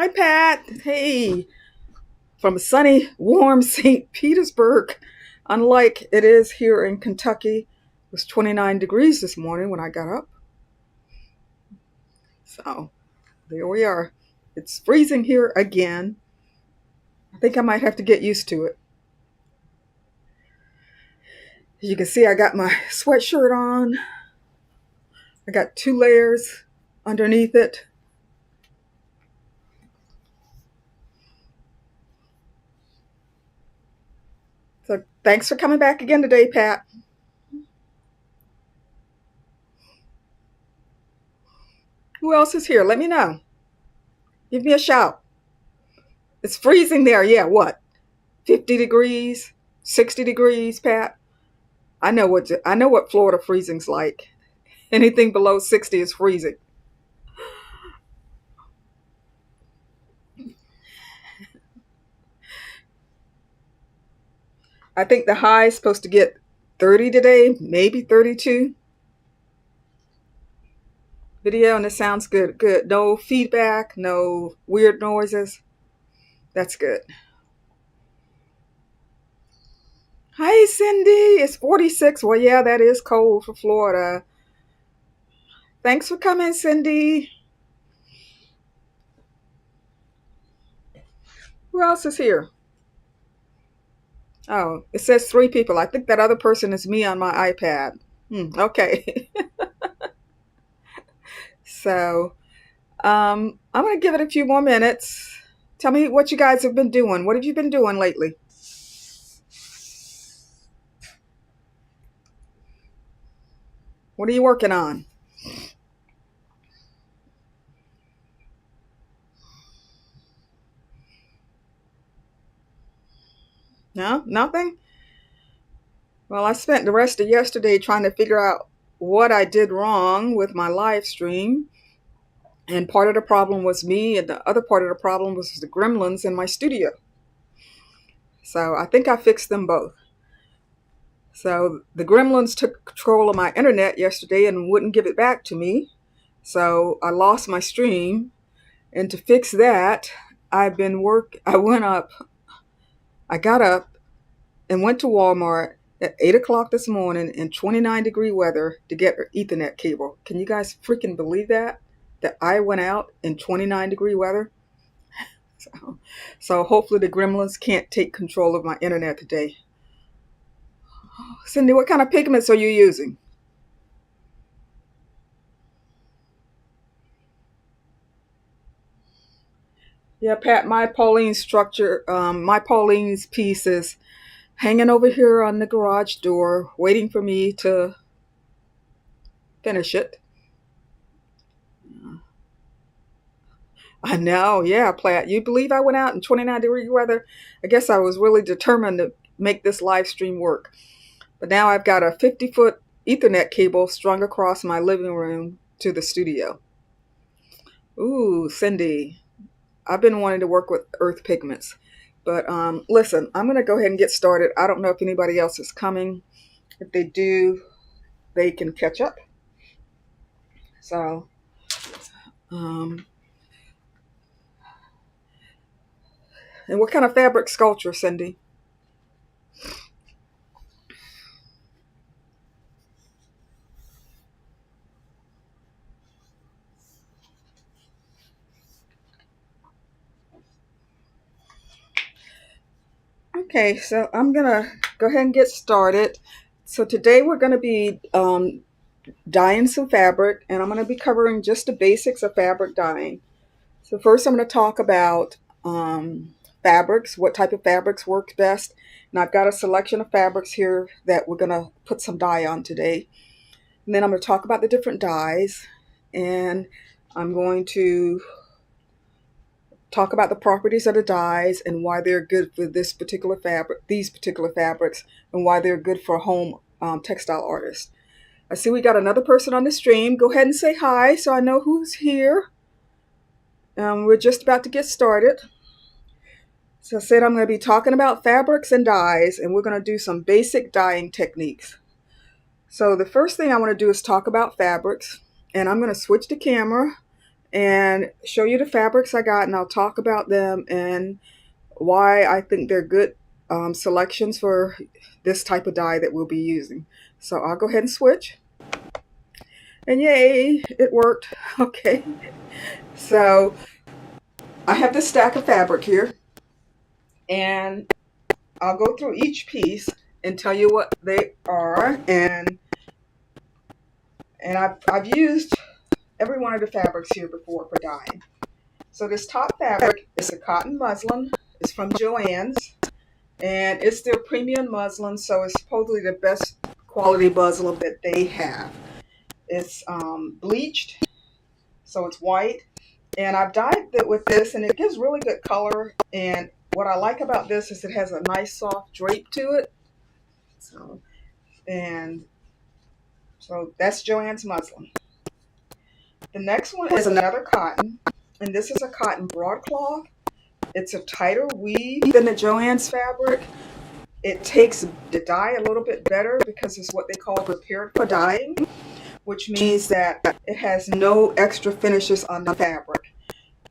Hi, Pat. Hey, from sunny, warm St. Petersburg. Unlike it is here in Kentucky, it was 29 degrees this morning when I got up. So there we are. It's freezing here again. I think I might have to get used to it. As you can see, I got my sweatshirt on. I got 2 layers underneath it. So thanks for coming back again today, Pat. Who else is here? Let me know. Give me a shout. It's freezing there. Yeah, what? 50 degrees, 60 degrees, Pat. I know what Florida freezing's like. Anything below 60 is freezing. I think the high is supposed to get 30 today, maybe 32. Video, and it sounds good. Good. No feedback, no weird noises. That's good. Hi, Cindy. It's 46. Well, yeah, that is cold for Florida. Thanks for coming, Cindy. Who else is here? Oh, it says 3 people. I think that other person is me on my iPad. Okay. So, I'm going to give it a few more minutes. Tell me what you guys have been doing. What have you been doing lately? What are you working on? No? Nothing? Well, I spent the rest of yesterday trying to figure out what I did wrong with my live stream. And part of the problem was me, and the other part of the problem was the gremlins in my studio. So I think I fixed them both. So the gremlins took control of my internet yesterday and wouldn't give it back to me. So I lost my stream. And to fix that, I got up and went to Walmart at 8 o'clock this morning in 29-degree weather to get an Ethernet cable. Can you guys freaking believe that? That I went out in 29-degree weather? So hopefully the gremlins can't take control of my internet today. Cindy, what kind of pigments are you using? Yeah, Pat, my Pauline's piece is hanging over here on the garage door, waiting for me to finish it. I know, yeah, Platt. You believe I went out in 29-degree weather? I guess I was really determined to make this live stream work. But now I've got a 50-foot Ethernet cable strung across my living room to the studio. Ooh, Cindy, I've been wanting to work with earth pigments. But listen, I'm going to go ahead and get started. I don't know if anybody else is coming. If they do, they can catch up. So, and what kind of fabric sculpture, Cindy? Okay, so I'm going to go ahead and get started. So today we're going to be dyeing some fabric, and I'm going to be covering just the basics of fabric dyeing. So first I'm going to talk about fabrics, what type of fabrics work best. And I've got a selection of fabrics here that we're going to put some dye on today. And then I'm going to talk about the different dyes, and I'm going to talk about the properties of the dyes and why they're good for these particular fabrics, and why they're good for home textile artists. I see we got another person on the stream. Go ahead and say hi so I know who's here. We're just about to get started. So I said I'm going to be talking about fabrics and dyes, and we're going to do some basic dyeing techniques. So the first thing I want to do is talk about fabrics, and I'm going to switch the camera and show you the fabrics I got, and I'll talk about them and why I think they're good selections for this type of dye that we'll be using. So I'll go ahead and switch. And yay, it worked. Okay. So I have this stack of fabric here, and I'll go through each piece and tell you what they are. And I've used every one of the fabrics here before for dyeing. So this top fabric is a cotton muslin. It's from Joann's, and it's their premium muslin, so it's supposedly the best quality muslin that they have. It's bleached, so it's white, and I've dyed it with this, and it gives really good color. And what I like about this is it has a nice soft drape to it. So that's Joann's muslin. The next one is another cotton, and this is a cotton broadcloth. It's a tighter weave than the Joann's fabric. It takes the dye a little bit better because it's what they call prepared for dyeing, which means that it has no extra finishes on the fabric.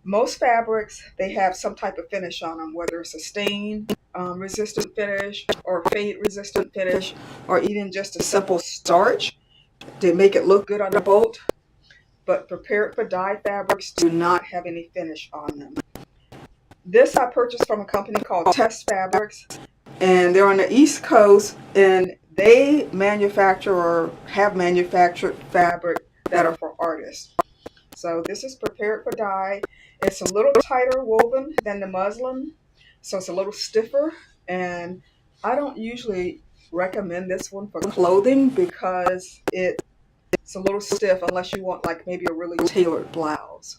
Most fabrics, they have some type of finish on them, whether it's a stain resistant finish or fade resistant finish, or even just a simple starch to make it look good on the boat. But prepared for dye fabrics do not have any finish on them. This I purchased from a company called Test Fabrics, and they're on the East Coast, and they manufacture or have manufactured fabric that are for artists. So this is prepared for dye. It's a little tighter woven than the muslin, so it's a little stiffer, and I don't usually recommend this one for clothing because it's a little stiff unless you want like maybe a really tailored blouse.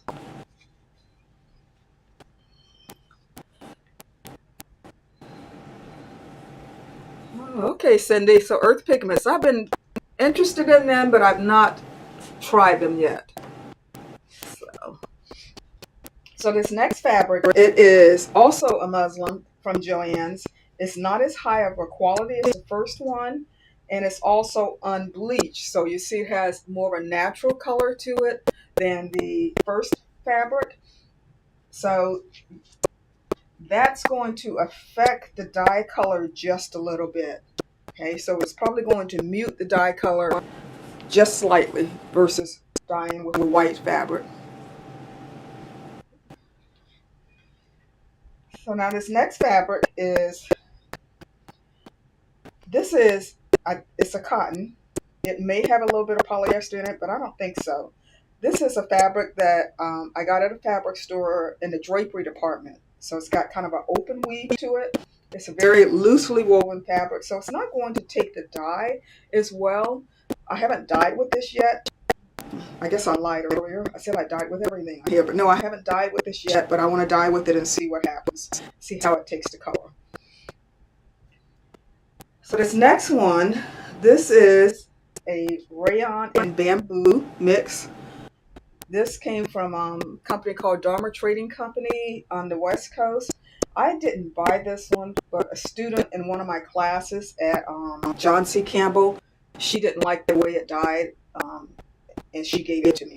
Okay, Cindy, so earth pigments. I've been interested in them, but I've not tried them yet. So this next fabric, it is also a muslin from Joann's. It's not as high of a quality as the first one, and it's also unbleached. So you see it has more of a natural color to it than the first fabric. So that's going to affect the dye color just a little bit. Okay, so it's probably going to mute the dye color just slightly versus dyeing with a white fabric. So now this next fabric is, it's a cotton. It may have a little bit of polyester in it, but I don't think so. This is a fabric that I got at a fabric store in the drapery department. So it's got kind of an open weave to it. It's a very loosely woven fabric, so it's not going to take the dye as well. I haven't dyed with this yet. I guess I lied earlier. I said I dyed with everything here, but no, I haven't dyed with this yet, but I want to dye with it and see what happens. See how it takes the color. So this next one, this is a rayon and bamboo mix. This came from a company called Dharma Trading Company on the West Coast. I didn't buy this one, but a student in one of my classes at John C. Campbell, she didn't like the way it dyed, and she gave it to me.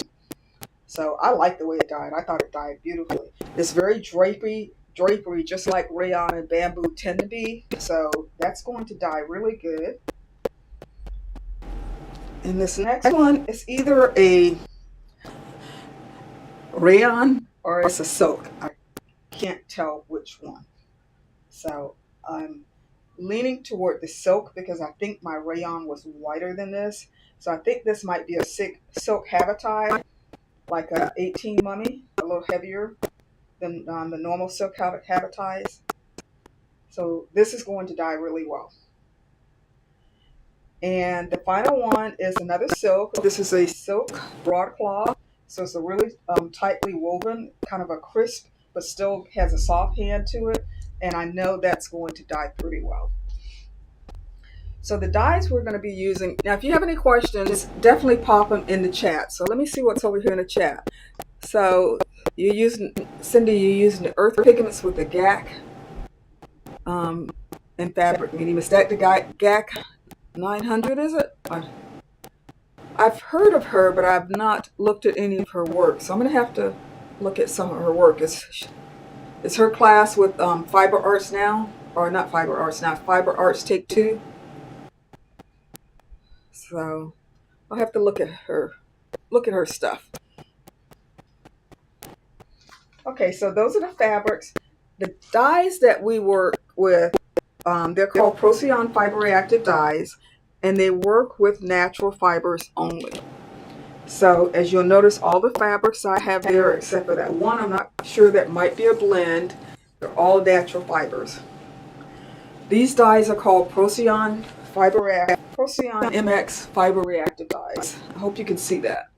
So I like the way it dyed. I thought it dyed beautifully. It's very drapery, just like rayon and bamboo tend to be. So that's going to dye really good. And this next one is either a rayon or it's a silk. I can't tell which one. So I'm leaning toward the silk because I think my rayon was whiter than this. So I think this might be a silk habitai, like a 18 mummy, a little heavier than the normal silk habitais. So this is going to dye really well. And the final one is another silk. This is a silk broadcloth. So it's a really tightly woven, kind of a crisp, but still has a soft hand to it. And I know that's going to dye pretty well. So the dyes we're going to be using, now if you have any questions, definitely pop them in the chat. So let me see what's over here in the chat. So Cindy, you're using the earth pigments with the GAC and fabric medium. Is that the GAC 900, is it? I've heard of her, but I've not looked at any of her work. So I'm going to have to look at some of her work. Is her class with Fiber Arts now? Or not Fiber Arts now, Fiber Arts Take Two? So I'll have to look at her stuff. Okay, so those are the fabrics. The dyes that we work with, they're called Procion fiber-reactive dyes, and they work with natural fibers only. So as you'll notice, all the fabrics I have there, except for that one, I'm not sure, that might be a blend. They're all natural fibers. These dyes are called Procion MX fiber-reactive dyes. I hope you can see that.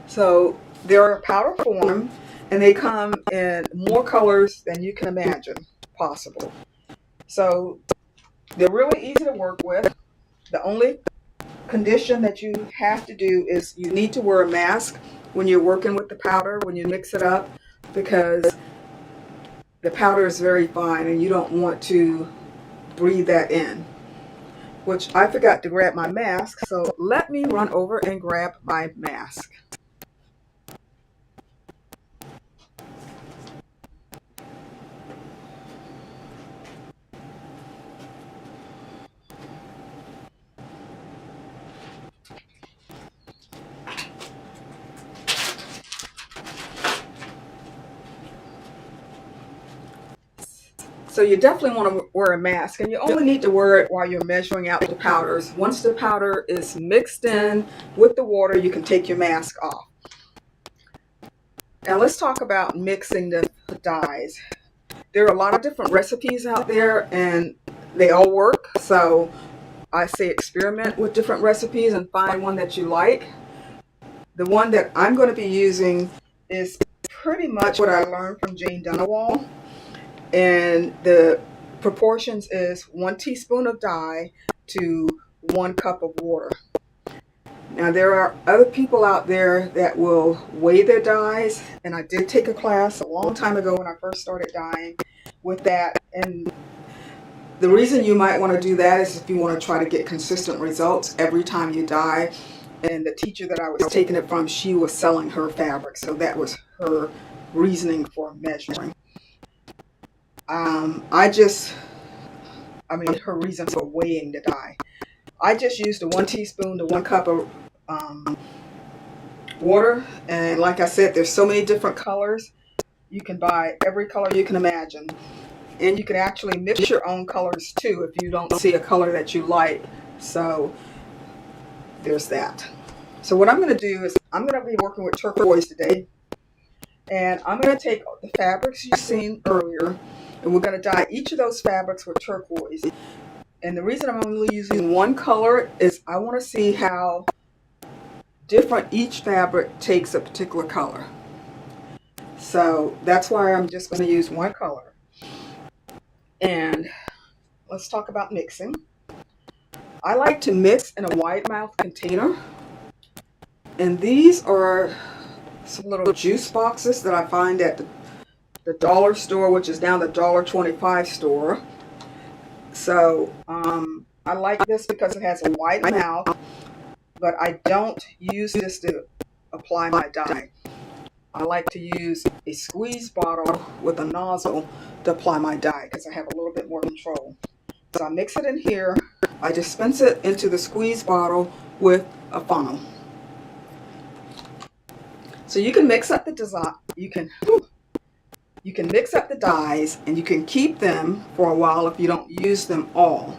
So they're in powder form, and they come in more colors than you can imagine possible. So they're really easy to work with. The only condition that you have to do is you need to wear a mask when you're working with the powder, when you mix it up, because the powder is very fine and you don't want to breathe that in. Which I forgot to grab my mask, so let me run over and grab my mask. So you definitely want to wear a mask, and you only need to wear it while you're measuring out the powders. Once the powder is mixed in with the water, you can take your mask off. Now let's talk about mixing the dyes. There are a lot of different recipes out there, and they all work. So I say experiment with different recipes and find one that you like. The one that I'm going to be using is pretty much what I learned from Jane Dunawall. And the proportions is 1 teaspoon of dye to 1 cup of water. Now there are other people out there that will weigh their dyes, and I did take a class a long time ago when I first started dyeing with that. And the reason you might want to do that is if you want to try to get consistent results every time you dye. And the teacher that I was taking it from, she was selling her fabric, so that was her reasoning for measuring. Her reason for weighing the dye. I just used a 1 teaspoon to 1 cup of water, and like I said, there's so many different colors. You can buy every color you can imagine, and you can actually mix your own colors too if you don't see a color that you like. So there's that. So what I'm going to do is I'm going to be working with turquoise today, and I'm going to take the fabrics you've seen earlier, and we're going to dye each of those fabrics with turquoise. And the reason I'm only using one color is I want to see how different each fabric takes a particular color. So that's why I'm just going to use one color. And let's talk about mixing. I like to mix in a wide mouth container. And these are some little juice boxes that I find at the dollar store, which is now the $1.25 store. So I like this because it has a wide mouth, but I don't use this to apply my dye. I like to use a squeeze bottle with a nozzle to apply my dye because I have a little bit more control. So I mix it in here. I dispense it into the squeeze bottle with a funnel. So you can mix up the design. You can mix up the dyes, and you can keep them for a while if you don't use them all.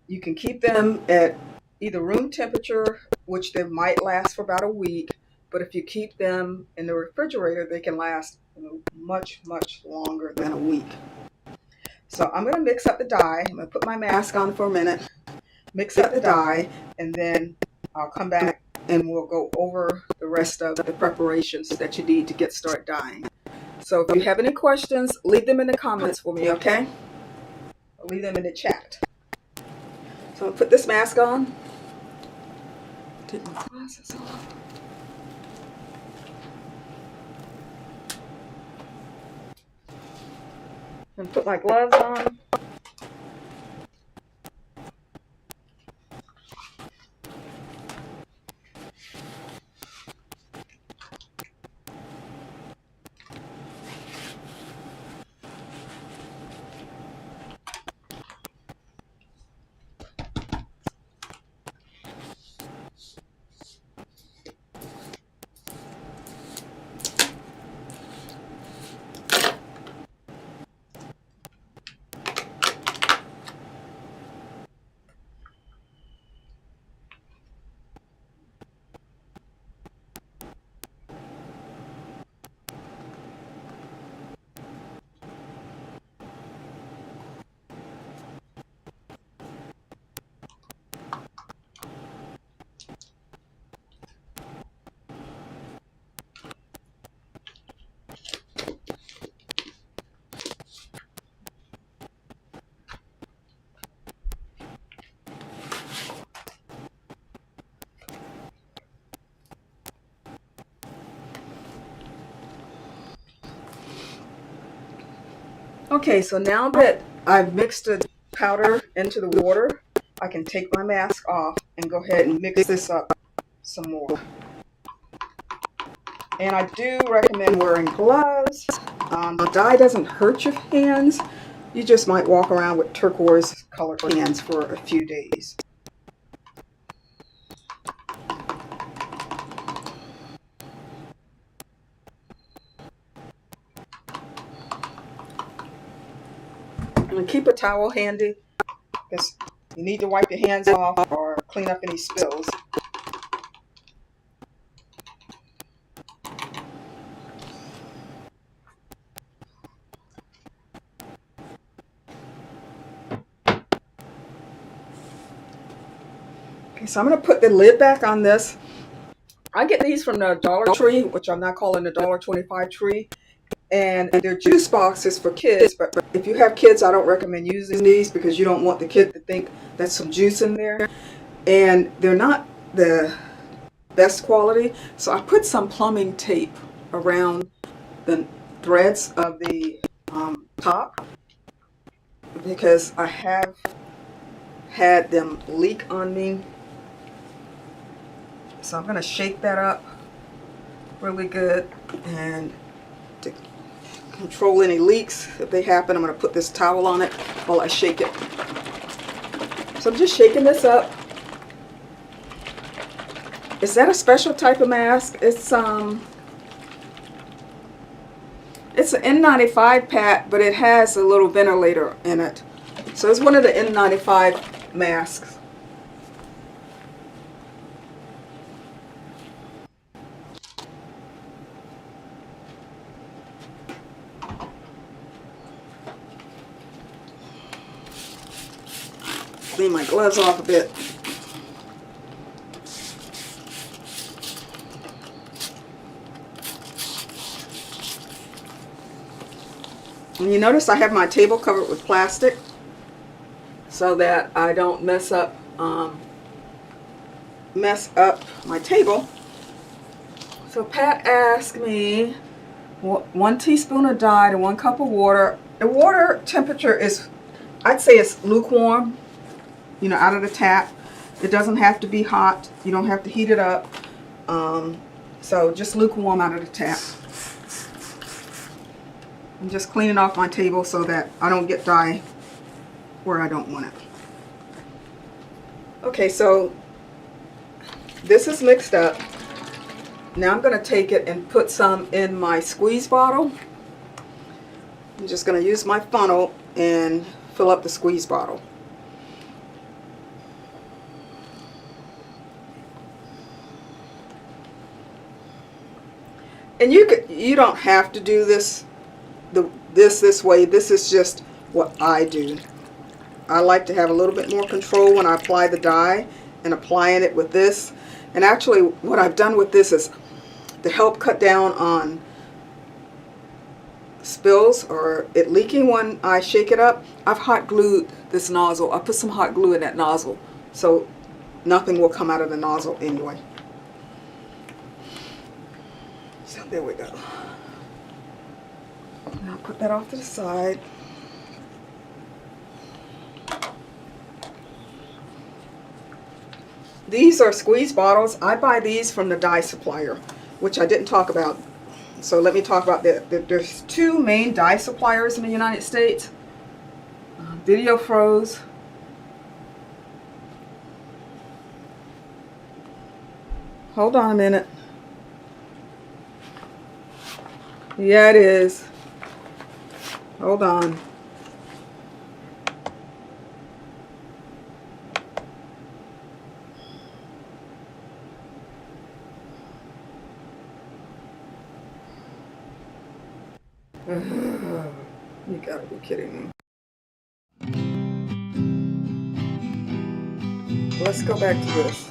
You can keep them at either room temperature, which they might last for about a week, but if you keep them in the refrigerator, they can last much, much longer than a week. So I'm going to mix up the dye. I'm going to put my mask on for a minute, mix up the dye, and then I'll come back and we'll go over the rest of the preparations that you need to get started dyeing. So if you have any questions, leave them in the comments for me, okay? I'll leave them in the chat. So I'll put this mask on. Take my glasses off. And put my gloves on. Okay, so now that I've mixed the powder into the water, I can take my mask off and go ahead and mix this up some more. And I do recommend wearing gloves. The dye doesn't hurt your hands. You just might walk around with turquoise colored hands for a few days. And keep a towel handy because you need to wipe your hands off or clean up any spills. Okay, so I'm going to put the lid back on this. I get these from the Dollar Tree, which I'm not calling the $1.25 tree. And they're juice boxes for kids, but if you have kids, I don't recommend using these because you don't want the kid to think there's some juice in there. And they're not the best quality. So I put some plumbing tape around the threads of the top because I have had them leak on me. So I'm going to shake that up really good and to control any leaks if they happen. I'm going to put this towel on it while I shake it. So I'm just shaking this up. Is that a special type of mask? It's an N95 pad, but it has a little ventilator in it. So it's one of the N95 masks. Clean my gloves off a bit. And you notice I have my table covered with plastic so that I don't mess up my table. So Pat asked me 1 teaspoon of dye to 1 cup of water. The water temperature is, I'd say it's lukewarm, you know, out of the tap. It doesn't have to be hot. You don't have to heat it up. So just lukewarm out of the tap. I'm just cleaning off my table so that I don't get dye where I don't want it. Okay, so this is mixed up. Now I'm going to take it and put some in my squeeze bottle. I'm just going to use my funnel and fill up the squeeze bottle. And you don't have to do this this way. This is just what I do. I like to have a little bit more control when I apply the dye and applying it with this. And actually what I've done with this is to help cut down on spills or it leaking when I shake it up. I've hot glued this nozzle. I put some hot glue in that nozzle so nothing will come out of the nozzle anyway. So there we go. Now put that off to the side. These are squeeze bottles. I buy these from the dye supplier, which I didn't talk about. So let me talk about that. There's 2 main dye suppliers in the United States. Video Froze. Hold on a minute. Yeah, it is. Hold on. You gotta be kidding me. Let's go back to this.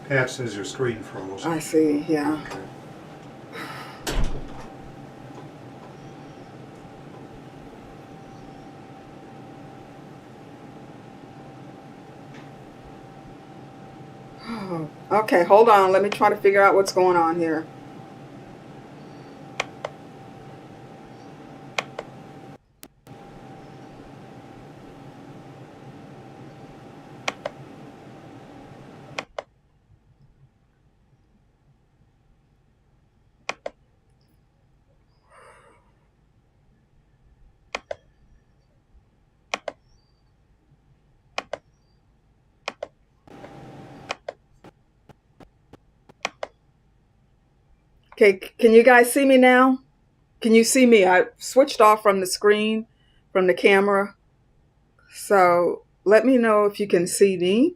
Pat says your screen froze. I see, yeah. Okay. Okay, hold on. Let me try to figure out what's going on here. Okay, can you guys see me now? Can you see me? I switched off from the screen, from the camera. So let me know if you can see me.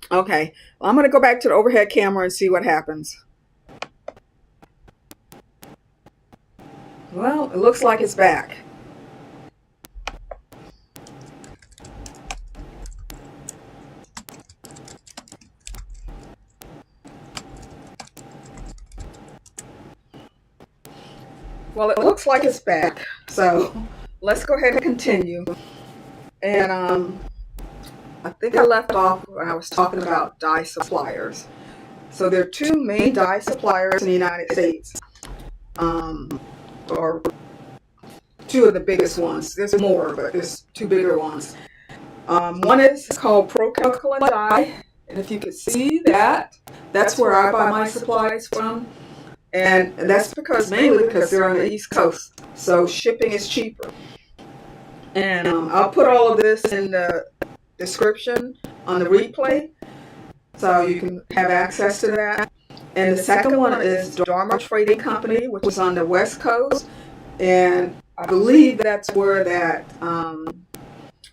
Okay, well, I'm going to go back to the overhead camera and see what happens. Well, it looks like it's back. Well, it looks like it's back. So let's go ahead and continue. And I think I left off when I was talking about dye suppliers. So there are two main dye suppliers in the United States, or two of the biggest ones. There's more, but there's two bigger ones. One is called Procion Dye, and if you could see that, that's where I buy my supplies from. And that's mainly because they're on the East Coast, so shipping is cheaper. And I'll put all of this in the description on the replay, so you can have access to that. And the second one is Dharma Trading Company, which is on the West Coast, and I believe that's where that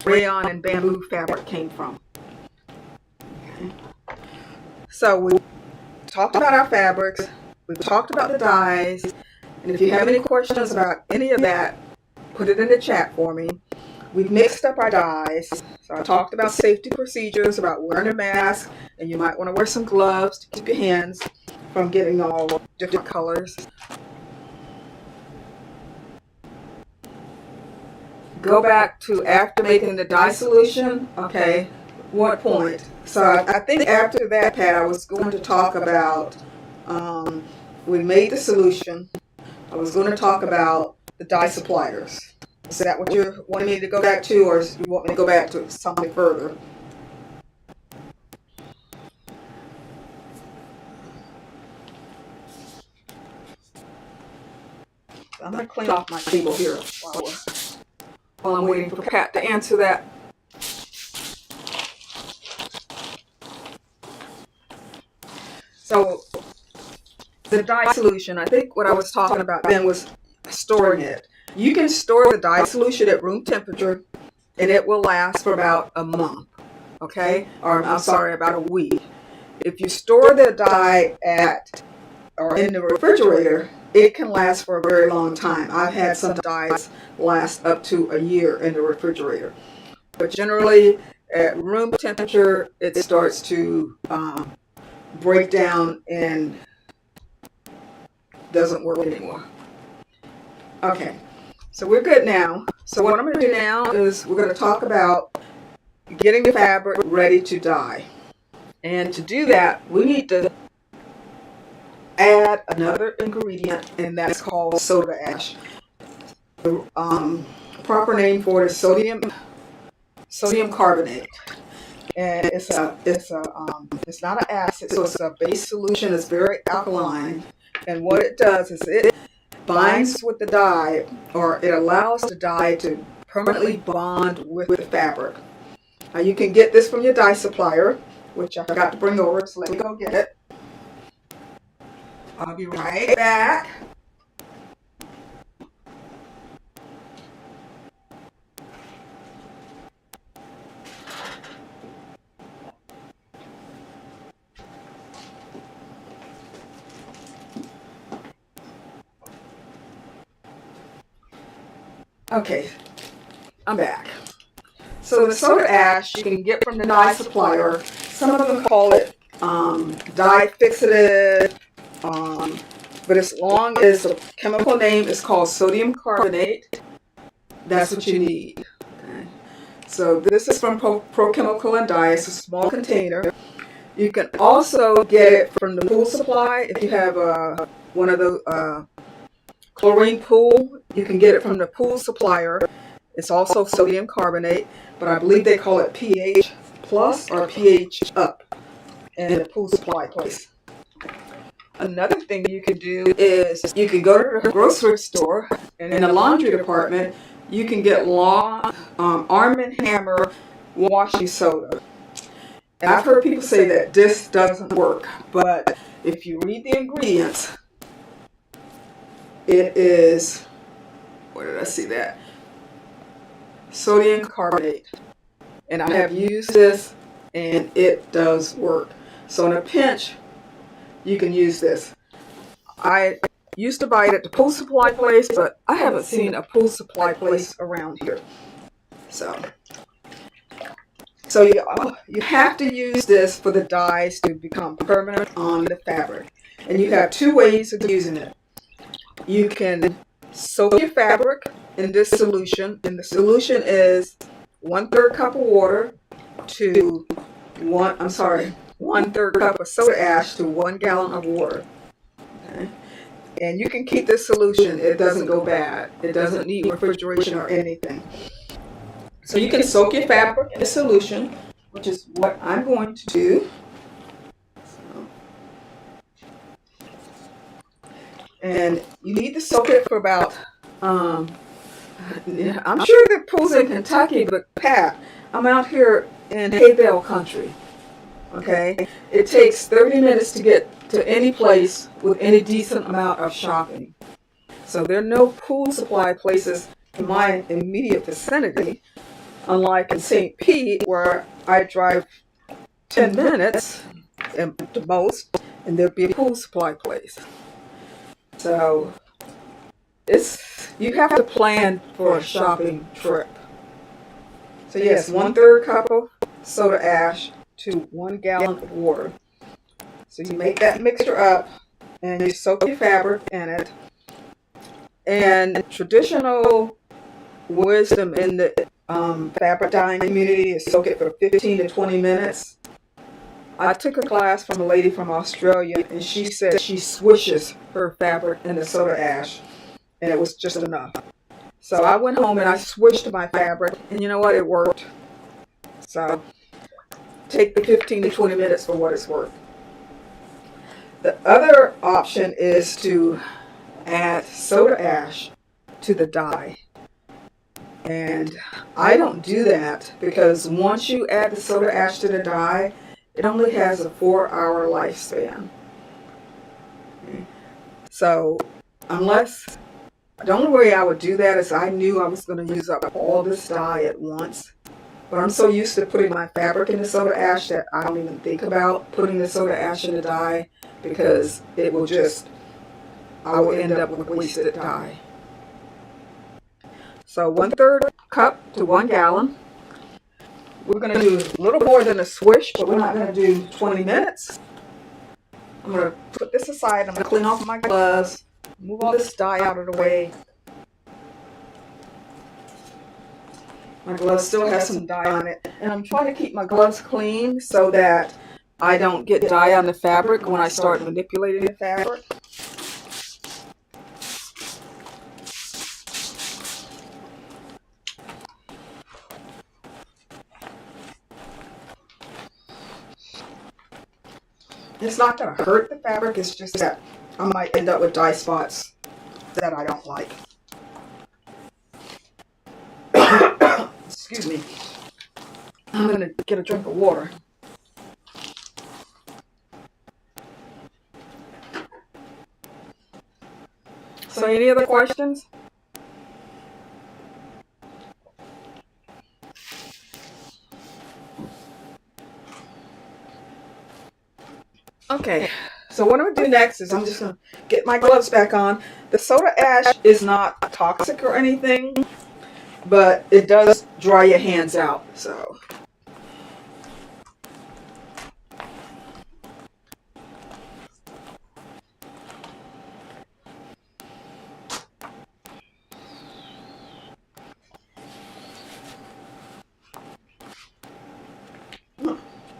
rayon and bamboo fabric came from. So we talked about our fabrics, we've talked about the dyes, and if you have any questions about any of that, put it in the chat for me. We've mixed up our dyes. So I talked about safety procedures, about wearing a mask, and you might want to wear some gloves to keep your hands from getting all different colors. Go back to after making the dye solution. Okay, what point? So I think after that, Pat, I was going to talk about, we made the solution. I was going to talk about the dye suppliers. Is that what you're wanting me to go back to, or do you want me to go back to something further? I'm going to clean off my table here while I'm waiting for Pat to answer that. So the dye solution, I think what I was talking about then was storing it. You can store the dye solution at room temperature and it will last for about a month, okay? Or I'm sorry, about a week. If you store the dye in the refrigerator, it can last for a very long time. I've had some dyes last up to a year in the refrigerator. But generally, at room temperature, it starts to break down and doesn't work anymore. Okay, so we're good now. So what I'm going to do now is we're going to talk about getting the fabric ready to dye. And to do that, we need to add another ingredient, and that's called soda ash. The proper name for it is sodium carbonate, and it's not an acid, so it's a base solution. It's very alkaline, and what it does is it binds with the dye, or it allows the dye to permanently bond with the fabric. Now you can get this from your dye supplier, which I forgot to bring over, so let me go get it. I'll be right back. Okay, I'm back. So the soda ash you can get from the dye supplier. Some of them call it dye fixative, but as long as the chemical name is called sodium carbonate, that's what you need. Okay. So this is from Procion Dyes. It's a small container. You can also get it from the pool supply. If you have one of the chlorine pool, you can get it from the pool supplier. It's also sodium carbonate, but I believe they call it pH. plus or pH up in the pool supply place. Another thing you can do is you can go to the grocery store, and in the laundry department, you can get Arm & Hammer washing soda. And I've heard people say that this doesn't work, but if you read the ingredients, it is, where did I see that? Sodium carbonate. And I have used this, and it does work. So in a pinch, you can use this. I used to buy it at the pool supply place, but I haven't seen a pool supply place around here. So you have to use this for the dyes to become permanent on the fabric. And you have two ways of using it. You can soak your fabric in this solution, and the solution is 1/3 cup of water to 1/3 cup of soda ash to 1 gallon of water. Okay. And you can keep this solution. It doesn't go bad. It doesn't need refrigeration or anything. So you can soak your fabric in a solution, which is what I'm going to do. And you need to soak it for about, I'm sure there are pools in Kentucky, but Pat, I'm out here in Hayvale country. Okay, it takes 30 minutes to get to any place with any decent amount of shopping. So there are no pool supply places in my immediate vicinity, unlike in St. Pete, where I drive 10 minutes at the most, and there'll be a pool supply place. So you have to plan for a shopping trip. So yes, 1/3 cup of soda ash to 1 gallon of water. So you make that mixture up, and you soak your fabric in it. And traditional wisdom in the fabric dyeing community is soak it for 15 to 20 minutes. I took a class from a lady from Australia, and she said she swishes her fabric in the soda ash, and it was just enough. So I went home and I swished my fabric, and you know what? It worked. So take the 15 to 20 minutes for what it's worth. The other option is to add soda ash to the dye. And I don't do that because once you add the soda ash to the dye, it only has a 4-hour lifespan. So the only way I would do that is I knew I was going to use up all this dye at once. But I'm so used to putting my fabric in the soda ash that I don't even think about putting the soda ash in the dye, because I will end up with wasted dye. So 1/3 cup to 1 gallon. We're going to do a little more than a swish, but we're not going to do 20 minutes. I'm going to put this aside. I'm going to clean off my gloves, move all this dye out of the way. My gloves still have some dye on it, and I'm trying to keep my gloves clean so that I don't get dye on the fabric when I start manipulating the fabric. It's not going to hurt the fabric, it's just that I might end up with dye spots that I don't like. Excuse me. I'm going to get a drink of water. So any other questions? Okay, so what I'm going to do next is I'm just going to get my gloves back on. The soda ash is not toxic or anything, but it does dry your hands out, so.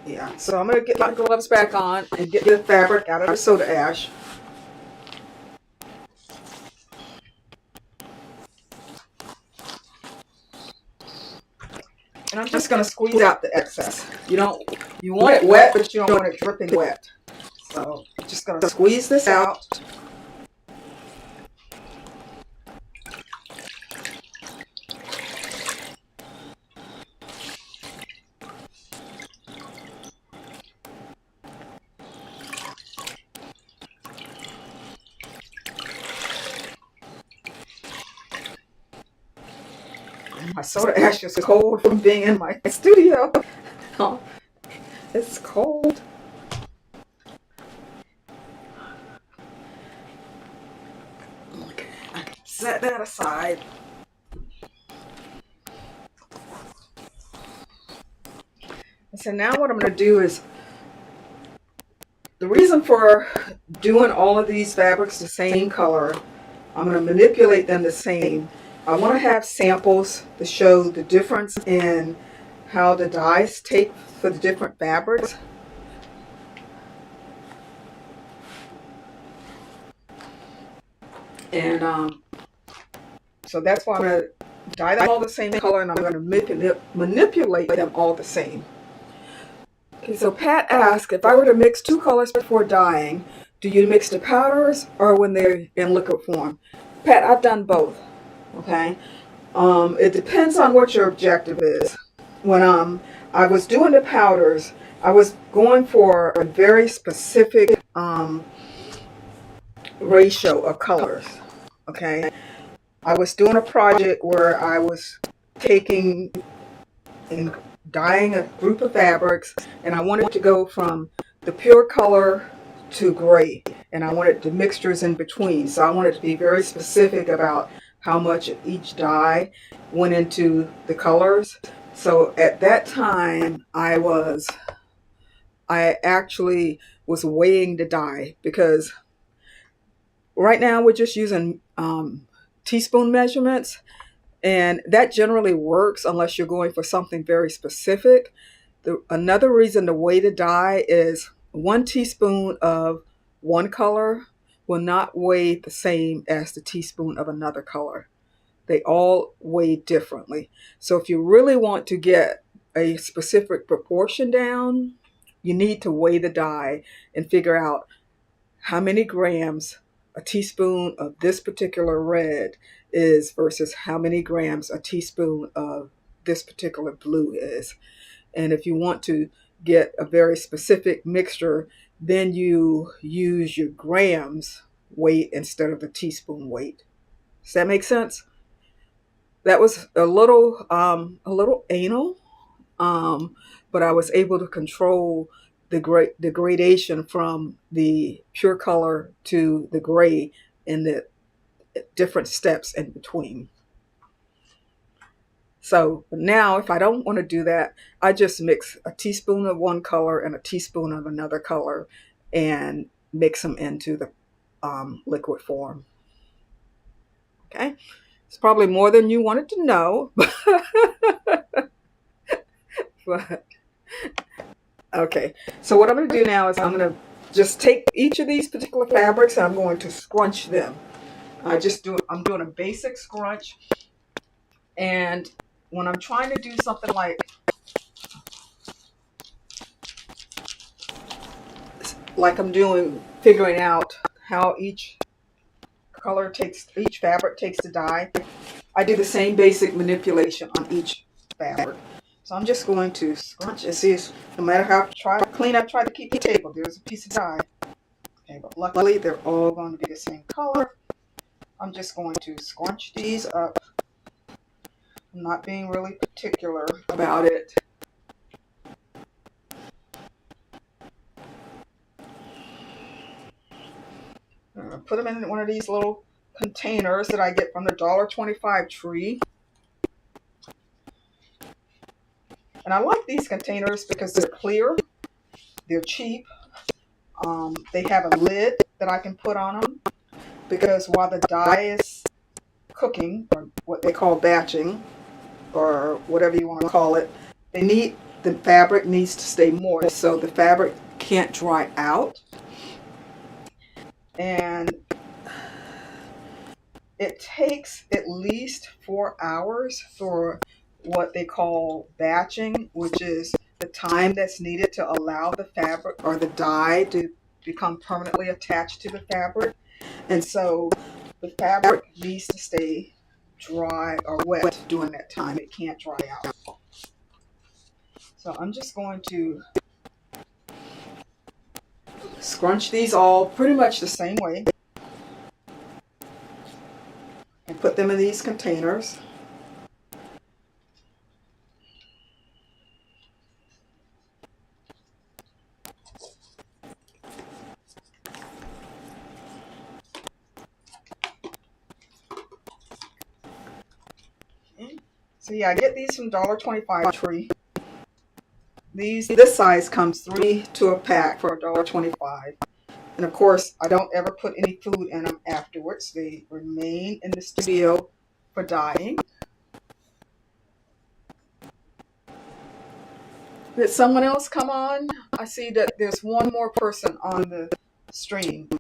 Yeah, so I'm going to get my gloves back on and get the fabric out of the soda ash. And I'm just going to squeeze out the excess. You want it wet, but you don't want it dripping wet. So I'm just going to squeeze this out. My soda ash is cold from being in my studio. Oh, it's cold. Okay, I can set that aside. So now what I'm going to do is, the reason for doing all of these fabrics the same color, I'm going to manipulate them the same. I want to have samples to show the difference in how the dyes take for the different fabrics. And so that's why I'm going to dye them all the same color, and I'm going to manipulate them all the same. Okay, so Pat asked, if I were to mix two colors before dyeing, do you mix the powders or when they're in liquid form? Pat, I've done both. Okay, it depends on what your objective is. When I was doing the powders, I was going for a very specific ratio of colors. Okay, I was doing a project where I was taking and dyeing a group of fabrics, and I wanted to go from the pure color to gray, and I wanted the mixtures in between. So I wanted to be very specific about how much of each dye went into the colors. So at that time, I actually was weighing the dye, because right now we're just using teaspoon measurements, and that generally works unless you're going for something very specific. Another reason to weigh the dye is 1 teaspoon of one color will not weigh the same as the teaspoon of another color. They all weigh differently. So if you really want to get a specific proportion down, you need to weigh the dye and figure out how many grams a teaspoon of this particular red is versus how many grams a teaspoon of this particular blue is. And if you want to get a very specific mixture, then you use your grams weight instead of the teaspoon weight. Does that make sense? That was a little anal, but I was able to control the gradation from the pure color to the gray in the different steps in between. So now if I don't want to do that, I just mix a teaspoon of one color and a teaspoon of another color and mix them into the liquid form. Okay, it's probably more than you wanted to know, but okay. So what I'm going to do now is I'm going to just take each of these particular fabrics and I'm going to scrunch them. I'm doing a basic scrunch, and when I'm trying to do something like I'm doing, figuring out how each fabric takes the dye, I do the same basic manipulation on each fabric. So I'm just going to scrunch and see, no matter how clean I try to keep the table, there's a piece of dye. Okay, but luckily they're all going to be the same color. I'm just going to scrunch these up. I'm not being really particular about it. I'm going to put them in one of these little containers that I get from the $1.25 tree. And I like these containers because they're clear, they're cheap. They have a lid that I can put on them, because while the dye is cooking, or what they call batching, or whatever you want to call it, the fabric needs to stay moist, so the fabric can't dry out. And it takes at least 4 hours for what they call batching, which is the time that's needed to allow the fabric or the dye to become permanently attached to the fabric. And so the fabric needs to stay dry or wet during that time. It can't dry out. So I'm just going to scrunch these all pretty much the same way and put them in these containers. So yeah, I get these from $1.25 Tree. This size comes 3 to a pack for $1.25. And of course, I don't ever put any food in them afterwards. They remain in the studio for dyeing. Did someone else come on? I see that there's one more person on the stream.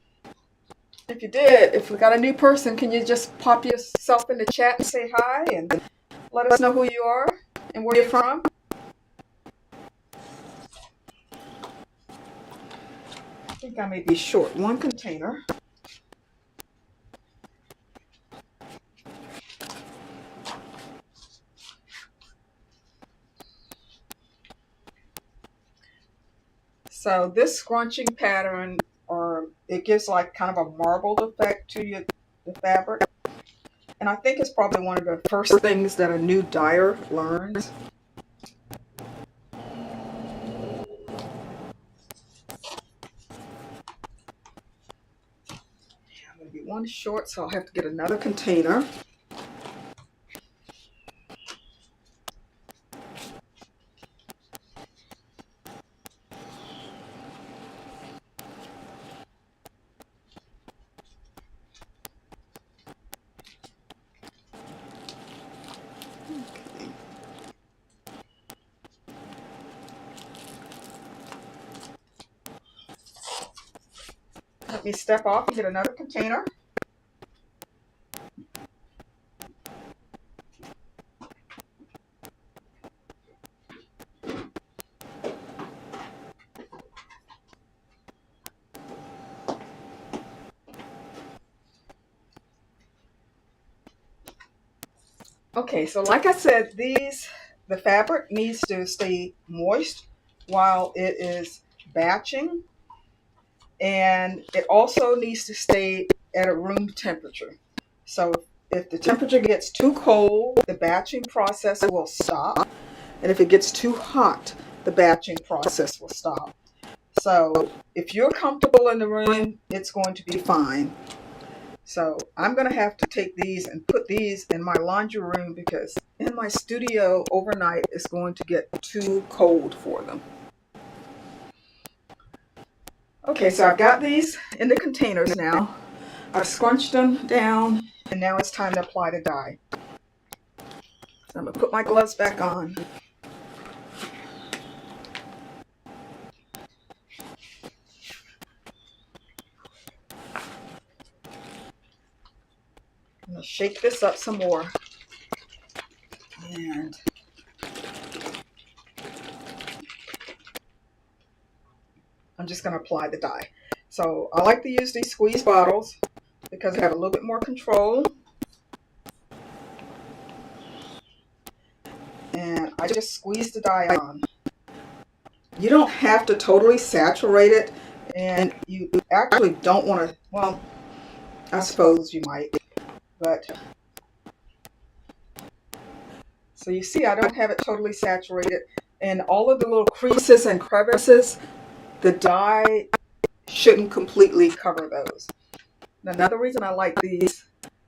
If you did, if we got a new person, can you just pop yourself in the chat and say hi and let us know who you are and where you're from? I think I may be short one container. So this scrunching pattern, or it gives like kind of a marbled effect to the fabric. And I think it's probably one of the first things that a new dyer learns. I'm going to be one short, so I'll have to get another container. Let me step off and get another container. Okay, so like I said, the fabric needs to stay moist while it is batching, and it also needs to stay at a room temperature. So if the temperature gets too cold, the batching process will stop, and if it gets too hot, the batching process will stop. So if you're comfortable in the room, it's going to be fine. So I'm going to have to take these and put these in my laundry room because in my studio overnight it's going to get too cold for them. Okay, so I've got these in the containers now. I've scrunched them down and now it's time to apply the dye. So I'm going to put my gloves back on. I'm going to shake this up some more. And I'm just going to apply the dye. So I like to use these squeeze bottles because I have a little bit more control. And I just squeeze the dye on. You don't have to totally saturate it, and you actually don't want to, well, I suppose you might, but so you see I don't have it totally saturated, and all of the little creases and crevices, the dye shouldn't completely cover those. Another reason I like these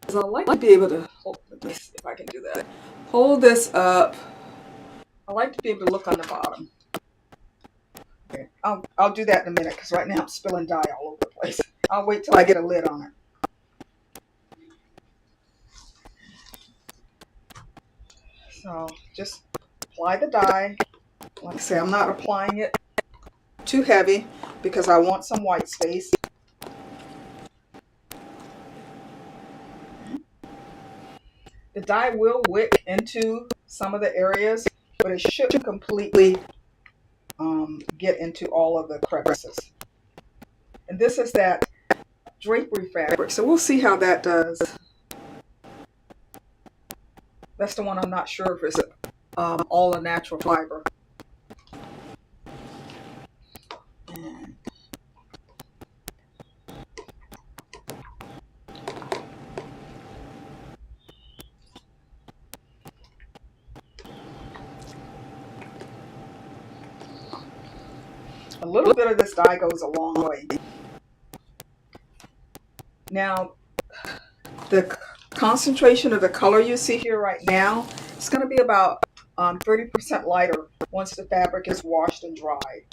is I like to be able to hold this, if I can do that, hold this up. I like to be able to look on the bottom. Okay, I'll do that in a minute because right now I'm spilling dye all over the place. I'll wait till I get a lid on it. So just apply the dye. Like I say, I'm not applying it too heavy because I want some white space. The dye will wick into some of the areas, but it shouldn't completely get into all of the crevices. And this is that drapery fabric, so we'll see how that does. That's the one I'm not sure if it's all a natural fiber. And a little bit of this dye goes a long way. Now, the concentration of the color you see here right now, it's going to be about 30% lighter once the fabric is washed and dried.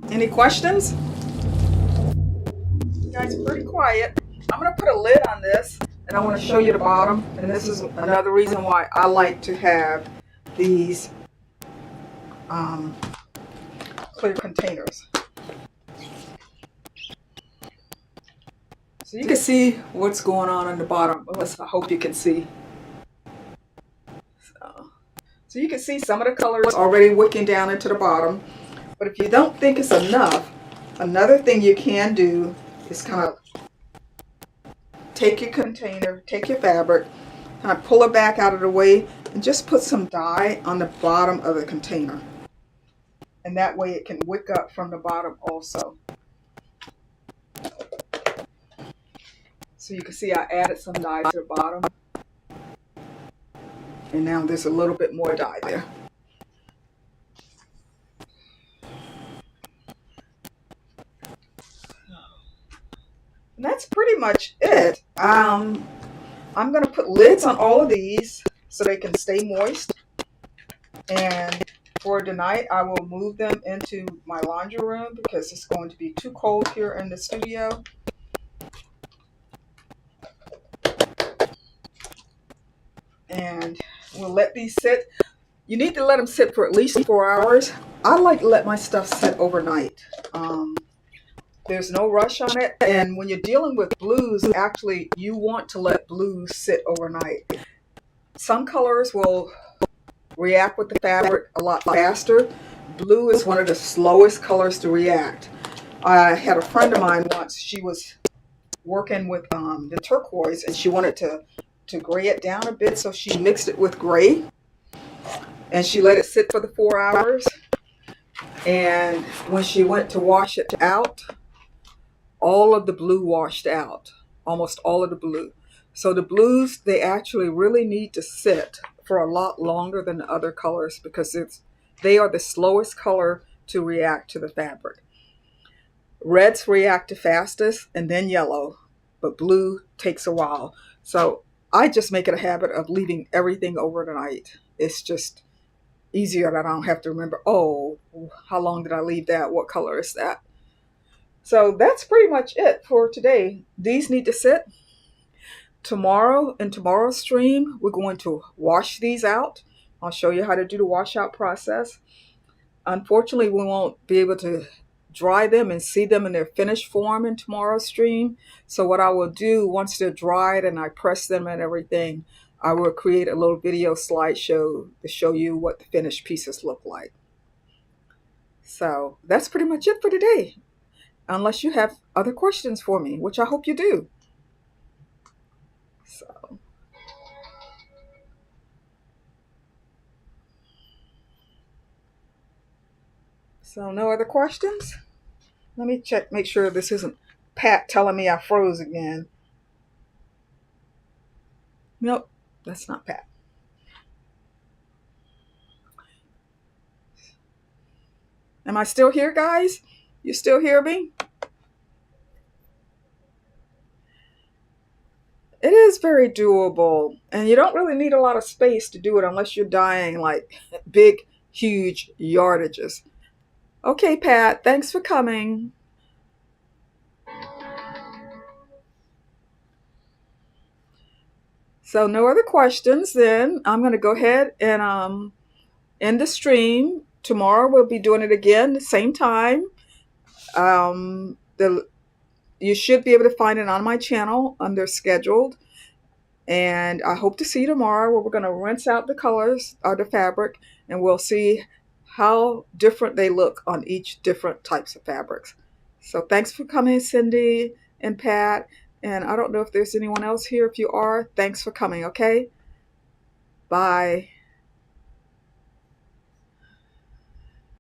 Any questions? You guys are pretty quiet. I'm going to put a lid on this, and I want to show you the bottom. And this is another reason why I like to have these clear containers. So you can see what's going on the bottom. I hope you can see. So you can see some of the colors already wicking down into the bottom. But if you don't think it's enough, another thing you can do is kind of take your container, take your fabric, kind of pull it back out of the way, and just put some dye on the bottom of the container. And that way it can wick up from the bottom also. So you can see I added some dye to the bottom. And now there's a little bit more dye there. And that's pretty much it. I'm going to put lids on all of these so they can stay moist. And for tonight, I will move them into my laundry room because it's going to be too cold here in the studio. And we'll let these sit. You need to let them sit for at least 4 hours. I like to let my stuff sit overnight. There's no rush on it. And when you're dealing with blues, actually, you want to let blues sit overnight. Some colors will react with the fabric a lot faster. Blue is one of the slowest colors to react. I had a friend of mine once. She was working with the turquoise, and she wanted to gray it down a bit, so she mixed it with gray. And she let it sit for the 4 hours. And when she went to wash it out, all of the blue washed out, almost all of the blue. So the blues, they actually really need to sit for a lot longer than the other colors because they are the slowest color to react to the fabric. Reds react the fastest and then yellow, but blue takes a while. So I just make it a habit of leaving everything overnight. It's just easier that I don't have to remember, oh, how long did I leave that? What color is that? So that's pretty much it for today. These need to sit. Tomorrow, in tomorrow's stream, we're going to wash these out. I'll show you how to do the washout process. Unfortunately, we won't be able to dry them and see them in their finished form in tomorrow's stream. So what I will do, once they're dried and I press them and everything, I will create a little video slideshow to show you what the finished pieces look like. So that's pretty much it for today. Unless you have other questions for me, which I hope you do. So no other questions? Let me check, make sure this isn't Pat telling me I froze again. Nope, that's not Pat. Am I still here, guys? You still hear me? It is very doable, and you don't really need a lot of space to do it unless you're dyeing like big, huge yardages. Okay, Pat, thanks for coming. So no other questions, then I'm going to go ahead and end the stream. Tomorrow we'll be doing it again, the same time. The You should be able to find it on my channel under scheduled. And I hope to see you tomorrow where we're going to rinse out the colors of the fabric and we'll see how different they look on each different types of fabrics. So thanks for coming, Cindy and Pat. And I don't know if there's anyone else here. If you are, thanks for coming, okay? Bye.